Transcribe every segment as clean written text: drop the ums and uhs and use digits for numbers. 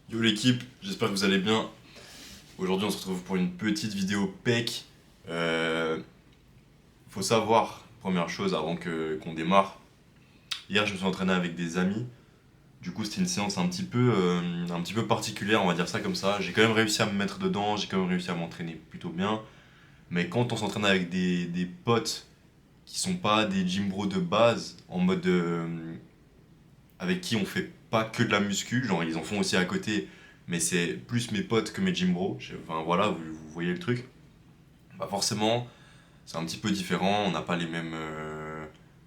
Yo l'équipe, j'espère que vous allez bien. Aujourd'hui on se retrouve pour une petite vidéo PEC. Faut savoir, première chose avant qu'on démarre, hier je me suis entraîné avec des amis. Du coup c'était une séance un petit peu particulière, on va dire ça comme ça. J'ai quand même réussi à me mettre dedans, j'ai quand même réussi à m'entraîner plutôt bien. Mais quand on s'entraîne avec des potes qui sont pas des gym bros de base, en mode avec qui on fait pas que de la muscu, genre ils en font aussi à côté, mais c'est plus mes potes que mes gym bros. Enfin voilà, vous voyez le truc. Bah forcément, c'est un petit peu différent, on n'a pas les mêmes.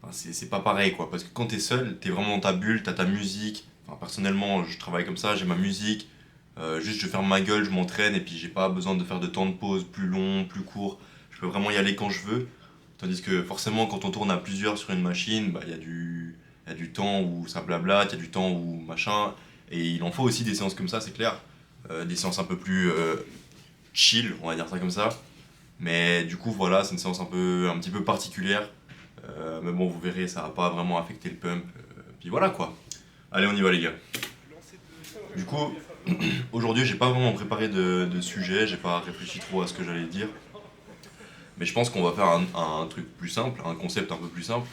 Enfin, c'est pas pareil quoi, parce que quand t'es seul, t'es vraiment dans ta bulle, t'as ta musique. Enfin, personnellement, je travaille comme ça, j'ai ma musique. Juste je ferme ma gueule, je m'entraîne et puis j'ai pas besoin de faire de temps de pause plus long, plus court. Je peux vraiment y aller quand je veux. Tandis que forcément, quand on tourne à plusieurs sur une machine, bah, il y a du temps où ça blablate, il y a du temps où machin. Et il en faut aussi des séances comme ça, c'est clair. Des séances un peu plus chill, on va dire ça comme ça. Mais du coup, voilà, c'est une séance un petit peu particulière. Mais bon, vous verrez, ça va pas vraiment affecter le pump. Puis voilà quoi. Allez, on y va les gars. Du coup, aujourd'hui, j'ai pas vraiment préparé de sujet, j'ai pas réfléchi trop à ce que j'allais dire. Mais je pense qu'on va faire un truc plus simple, un concept un peu plus simple.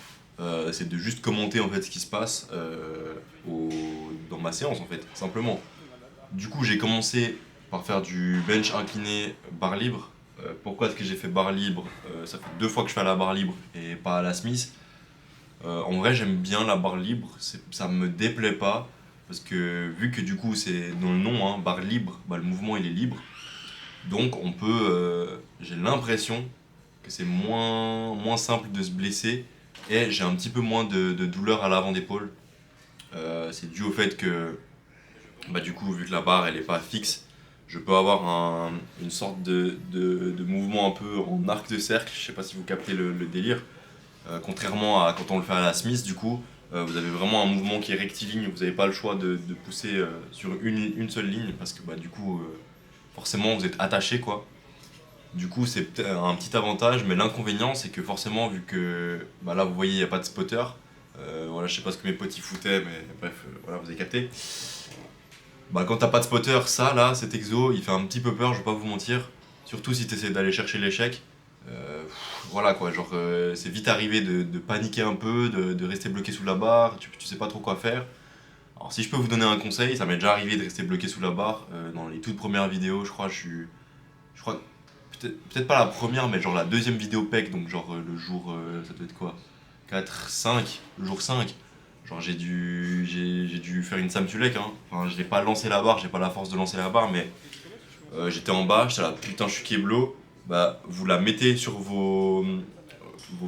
C'est de juste commenter en fait ce qui se passe dans ma séance en fait, simplement. Du coup, j'ai commencé par faire du bench incliné barre libre. Pourquoi est-ce que j'ai fait barre libre? Ça fait 2 fois que je fais à la barre libre et pas à la Smith. En vrai, j'aime bien la barre libre, ça me déplaît pas. Parce que vu que du coup c'est dans le nom, hein, barre libre, bah, le mouvement il est libre. Donc j'ai l'impression que c'est moins simple de se blesser et j'ai un petit peu moins de douleur à l'avant d'épaule. C'est dû au fait que bah, du coup vu que la barre elle est pas fixe, je peux avoir une sorte de mouvement un peu en arc de cercle, je sais pas si vous captez le délire. Contrairement à quand on le fait à la Smith du coup, vous avez vraiment un mouvement qui est rectiligne, vous n'avez pas le choix de pousser sur une seule ligne parce que bah, du coup forcément vous êtes attaché quoi. Du coup, c'est peut-être un petit avantage, mais l'inconvénient, c'est que forcément, vu que bah là, vous voyez, il n'y a pas de spotter. Voilà, je sais pas ce que mes potes y foutaient, mais bref, voilà, vous avez capté. Bah, quand t'as pas de spotter, ça, là, cet exo, il fait un petit peu peur, je vais pas vous mentir. Surtout si t'essaies d'aller chercher l'échec. Voilà quoi, genre, c'est vite arrivé de paniquer un peu, de rester bloqué sous la barre, tu sais pas trop quoi faire. Alors, si je peux vous donner un conseil, ça m'est déjà arrivé de rester bloqué sous la barre. Dans les toutes premières vidéos, je crois peut-être pas la première, mais genre la deuxième vidéo PEC, donc genre le jour, ça doit être quoi? 4 5 le jour 5. Genre j'ai dû faire une Sam Sulek, hein. Enfin, je n'ai pas lancé la barre, j'ai pas la force de lancer la barre, mais j'étais en bas, j'étais là, putain, je suis keblo. Bah, vous la mettez sur vos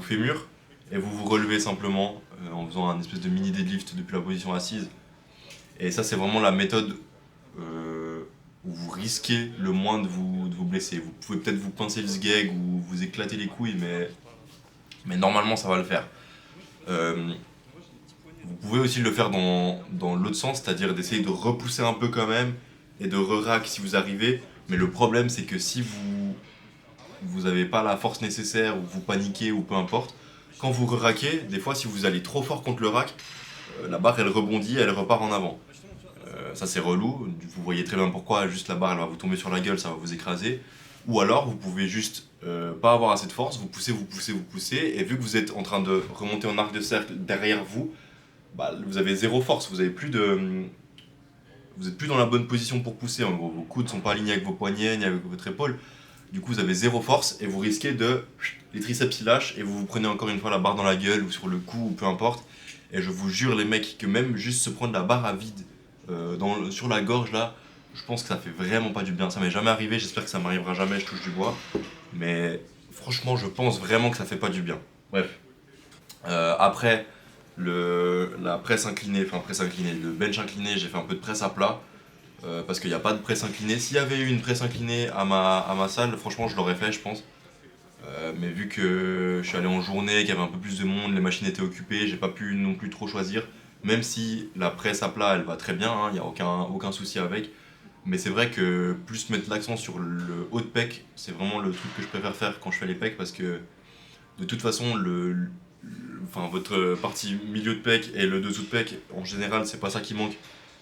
fémurs et vous vous relevez simplement en faisant un espèce de mini deadlift depuis la position assise. Et ça, c'est vraiment la méthode euh, où vous risquez le moins de vous blesser. Vous pouvez peut-être vous pincer le sgeg ou vous éclater les couilles, mais normalement ça va le faire. Euh, vous pouvez aussi le faire dans l'autre sens, c'est-à-dire d'essayer de repousser un peu quand même et de re-rack si vous arrivez. Mais le problème, c'est que si vous n'avez pas la force nécessaire ou vous paniquez ou peu importe, quand vous re-rackez, des fois si vous allez trop fort contre le rack, la barre elle rebondit, elle repart en avant. Ça c'est relou, vous voyez très bien pourquoi, juste la barre elle va vous tomber sur la gueule, ça va vous écraser. Ou alors vous pouvez juste pas avoir assez de force, vous poussez, vous poussez, vous poussez, et vu que vous êtes en train de remonter en arc de cercle derrière vous, bah, vous avez zéro force, vous êtes plus dans la bonne position pour pousser, en gros, vos coudes sont pas alignés avec vos poignets ni avec votre épaule, du coup vous avez zéro force et vous risquez de... Les triceps ils lâchent et vous vous prenez encore une fois la barre dans la gueule ou sur le cou ou peu importe. Et je vous jure les mecs que même juste se prendre la barre à vide sur la gorge là, je pense que ça fait vraiment pas du bien. Ça m'est jamais arrivé, j'espère que ça m'arrivera jamais, je touche du bois. Mais franchement je pense vraiment que ça fait pas du bien. Bref. Après la presse inclinée, enfin presse inclinée, le bench incliné, j'ai fait un peu de presse à plat. Parce qu'il n'y a pas de presse inclinée. S'il y avait eu une presse inclinée à ma salle, franchement je l'aurais fait je pense. Mais vu que je suis allé en journée, qu'il y avait un peu plus de monde, les machines étaient occupées, j'ai pas pu non plus trop choisir. Même si la presse à plat elle va très bien, il n'y a aucun souci avec. Mais c'est vrai que plus mettre l'accent sur le haut de pec, c'est vraiment le truc que je préfère faire quand je fais les pecs parce que de toute façon, enfin, votre partie milieu de pec et le dessous de pec, en général, c'est pas ça qui manque.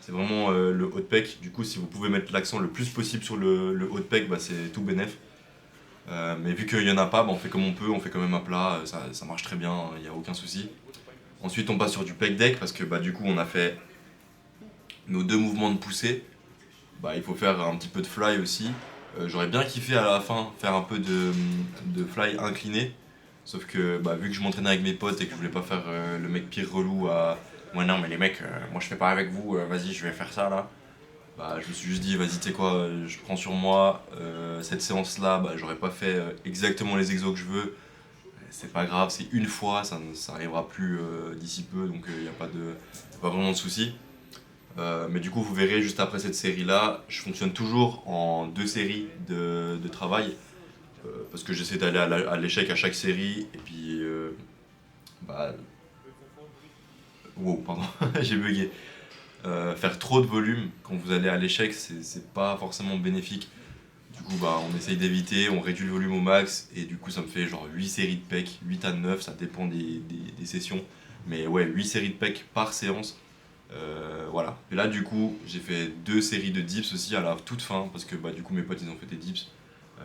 C'est vraiment le haut de pec. Du coup, si vous pouvez mettre l'accent le plus possible sur le haut de pec, bah, c'est tout bénef. Mais vu qu'il n'y en a pas, bah, on fait comme on peut, on fait quand même à plat, ça marche très bien, il n'y a aucun souci. Ensuite, on passe sur du pec deck parce que bah, du coup, on a fait nos deux mouvements de poussée. Bah, il faut faire un petit peu de fly aussi. J'aurais bien kiffé à la fin faire un peu de fly incliné. Sauf que bah, vu que je m'entraînais avec mes potes et que je voulais pas faire le mec pire relou à ouais non mais les mecs, moi je fais pas avec vous, vas-y je vais faire ça là. Bah, je me suis juste dit vas-y tu sais quoi, je prends sur moi, cette séance là bah, j'aurais pas fait exactement les exos que je veux. C'est pas grave, c'est une fois, ça arrivera plus d'ici peu donc il n'y a pas vraiment de souci. Mais du coup, vous verrez juste après cette série-là, je fonctionne toujours en deux séries de travail parce que j'essaie d'aller à l'échec à chaque série et puis bah wow pardon j'ai bugué. Faire trop de volume quand vous allez à l'échec c'est pas forcément bénéfique. Du coup bah on essaye d'éviter, on réduit le volume au max et du coup ça me fait genre 8 séries de pec, 8 à 9, ça dépend des sessions. Mais ouais 8 séries de pec par séance. Voilà. Et là, du coup, j'ai fait deux séries de dips aussi à la toute fin, parce que bah, du coup, mes potes ils ont fait des dips.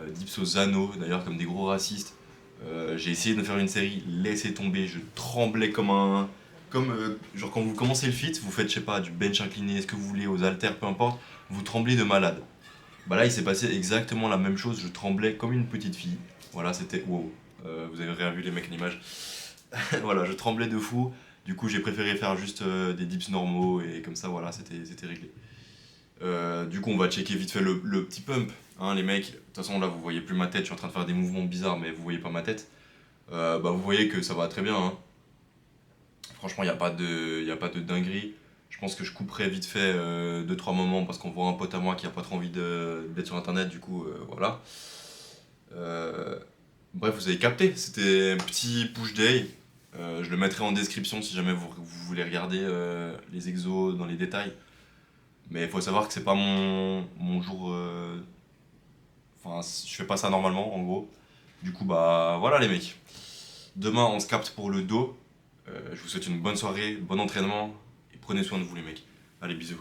Dips aux anneaux, d'ailleurs, comme des gros racistes. J'ai essayé de faire une série, laissez tomber, je tremblais comme un. Comme genre quand vous commencez le fit, vous faites, je sais pas, du bench incliné, ce que vous voulez, aux haltères, peu importe, vous tremblez de malade. Bah là, il s'est passé exactement la même chose, je tremblais comme une petite fille. Voilà, c'était wow. Vous avez rien vu les mecs à l'image. Voilà, je tremblais de fou. Du coup, j'ai préféré faire juste des dips normaux et comme ça, voilà, c'était réglé. Du coup, on va checker vite fait le petit pump. Hein, les mecs, de toute façon, là, vous voyez plus ma tête. Je suis en train de faire des mouvements bizarres, mais vous voyez pas ma tête. Bah, vous voyez que ça va très bien. Hein. Franchement, y a pas de dinguerie. Je pense que je couperai vite fait 2-3 moments parce qu'on voit un pote à moi qui a pas trop envie d'être sur internet. Du coup, voilà. Euh, Bref, vous avez capté. C'était un petit push day. Je le mettrai en description si jamais vous voulez regarder les exos dans les détails. Mais il faut savoir que c'est pas mon jour. Enfin, je fais pas ça normalement, en gros. Du coup, bah voilà les mecs. Demain, on se capte pour le dos. Je vous souhaite une bonne soirée, bon entraînement. Et prenez soin de vous les mecs. Allez, bisous.